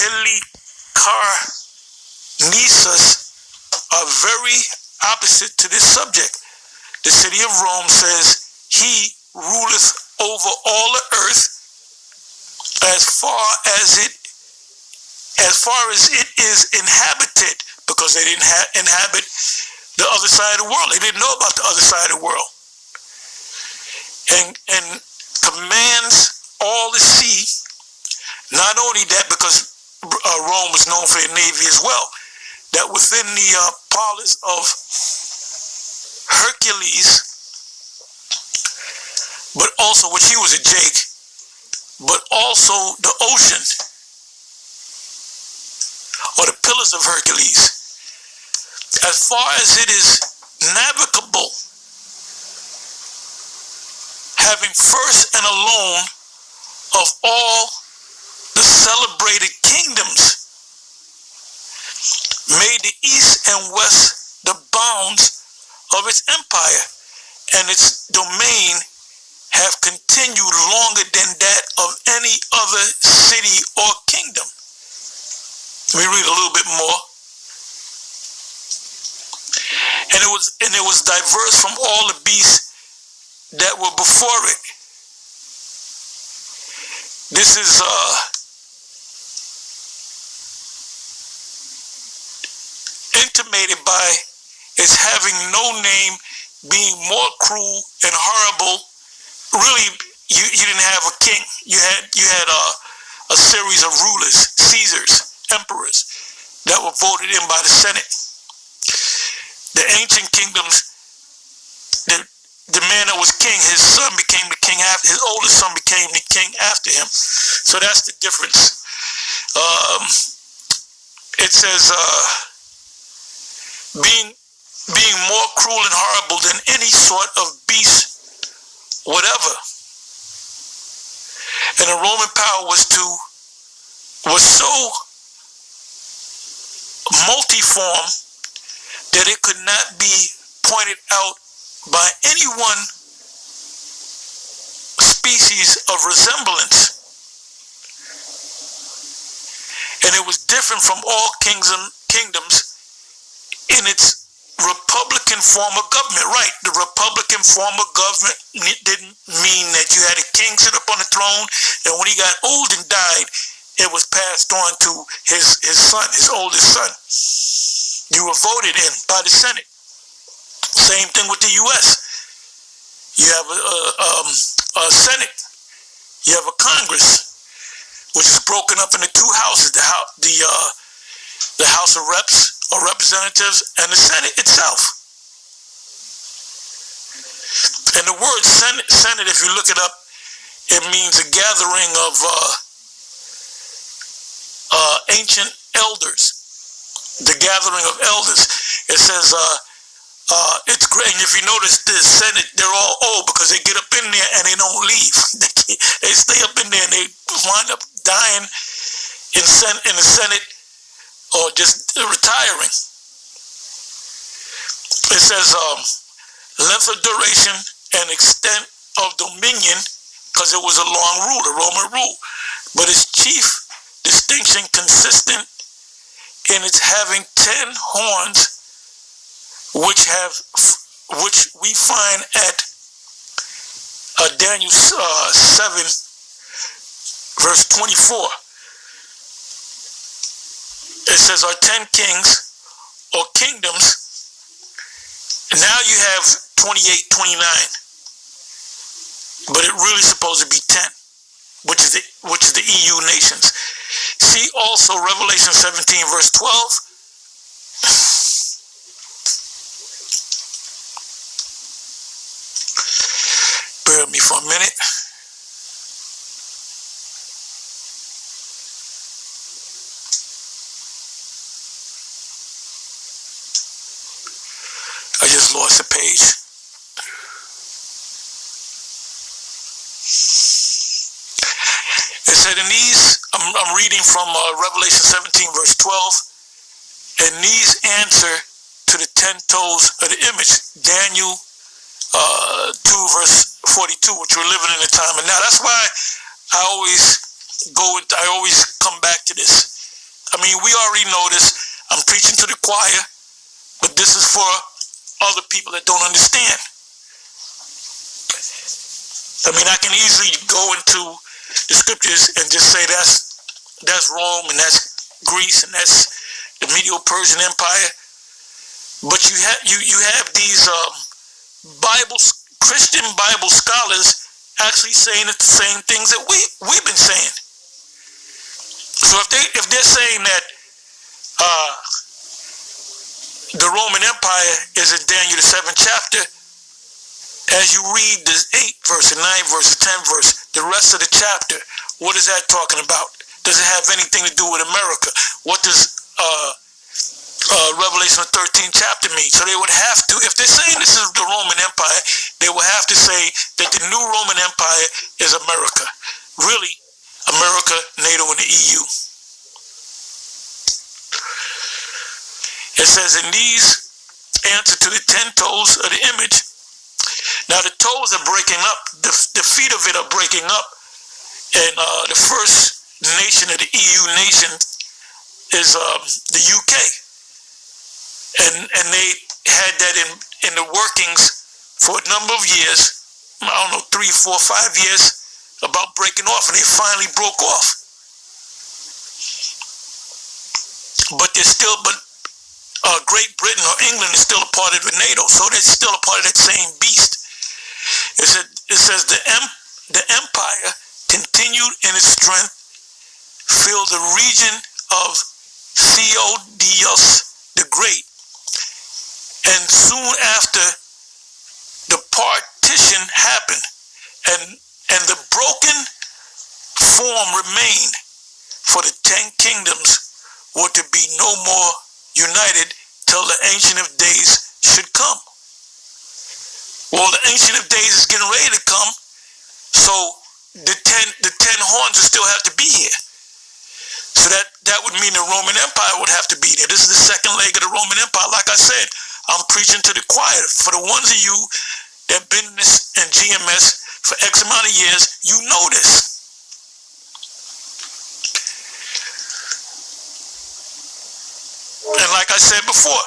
Helicarnissus are very opposite to this subject. The city of Rome says, he ruleth over all the earth as far as it is inhabited, because they didn't inhabit the other side of the world. They didn't know about the other side of the world. And commands all the sea. Not only that, because Rome was known for their navy as well, that within the palace of Hercules, but also, which he was a Jake, but also the ocean, or the pillars of Hercules, as far as it is navigable, having first and alone of all the celebrated kingdoms, made the east and west the bounds of its empire, and its domain have continued longer than that of any other city or kingdom. Let me read a little bit more. And it was diverse from all the beasts that were before it. This is intimated by its having no name, being more cruel and horrible. Really, you didn't have a king. You had a series of rulers, Caesars, emperors, that were voted in by the Senate. The ancient kingdoms, the man that was king, his son became the king after, his oldest son became the king after him. So that's the difference. It says, being more cruel and horrible than any sort of beast whatever. And the Roman power was so multiform that it could not be pointed out by any one species of resemblance. And it was different from all kingdoms in its republican form of government. Right, the republican form of government didn't mean that you had a king sit up on the throne, and when he got old and died, it was passed on to his son, his oldest son. You were voted in by the Senate. Same thing with the U.S. You have a Senate. You have a Congress, which is broken up into two houses: the House of Reps or Representatives, and the Senate itself. And the word Senate, if you look it up, it means a gathering of ancient elders. The gathering of elders. It says it's great. And if you notice, the Senate, they're all old because they get up in there and they don't leave. They stay up in there and they wind up dying in the Senate, or just retiring. It says length of duration and extent of dominion, because it was a long rule, a Roman rule. But its chief distinction consistent in its having 10 horns, which we find at Daniel 7, verse 24. It says, are 10 kings or kingdoms. And now you have 28, 29. But it really supposed to be 10, which is the EU nations. See also Revelation 17, verse 12. Bear with me for a minute. I just lost a page. It said in these, I'm reading from Revelation 17, verse 12, and these answer to the 10 toes of the image. Daniel 2, verse 42, which we're living in the time. And now that's why I always come back to this. I mean, we already know this. I'm preaching to the choir, but this is for other people that don't understand. I mean, I can easily go into the scriptures and just say that's Rome and that's Greece and that's the Medo-Persian Empire. But you have these Christian Bible scholars actually saying the same things that we've been saying. So if they're saying that the Roman Empire is in Daniel the 7th chapter, as you read the 8th verse, the 9th verse, the 10th verse, the rest of the chapter, what is that talking about? Does it have anything to do with America? What does Revelation 13th chapter mean? So they would have to, if they're saying this is the Roman Empire, they would have to say that the new Roman Empire is America. Really, America, NATO, and the EU. It says, in these answer to the 10 toes of the image. Now the toes are breaking up, the feet of it are breaking up, and the first nation of the EU nation is the UK. And they had that in the workings for a number of years, I don't know, 3, 4, 5 years, about breaking off, and they finally broke off. But they're still, Great Britain or England is still a part of the NATO, so they're still a part of that same beast. It says the empire continued in its strength, filled the region of Theodosius the Great, and soon after the partition happened, and the broken form remained, for the 10 kingdoms were to be no more united till the Ancient of Days should come. Well, the Ancient of Days is getting ready to come, so the 10 horns will still have to be here. So that would mean the Roman Empire would have to be there. This is the second leg of the Roman Empire. Like I said, I'm preaching to the choir. For the ones of you that have been in this and GMS for X amount of years, you know this. And like I said before,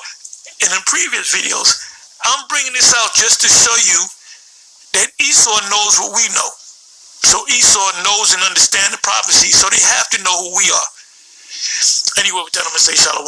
in the previous videos, I'm bringing this out just to show you that Esau knows what we know. So Esau knows and understands the prophecy, so they have to know who we are. Anyway, with that, I'm going to say shalom.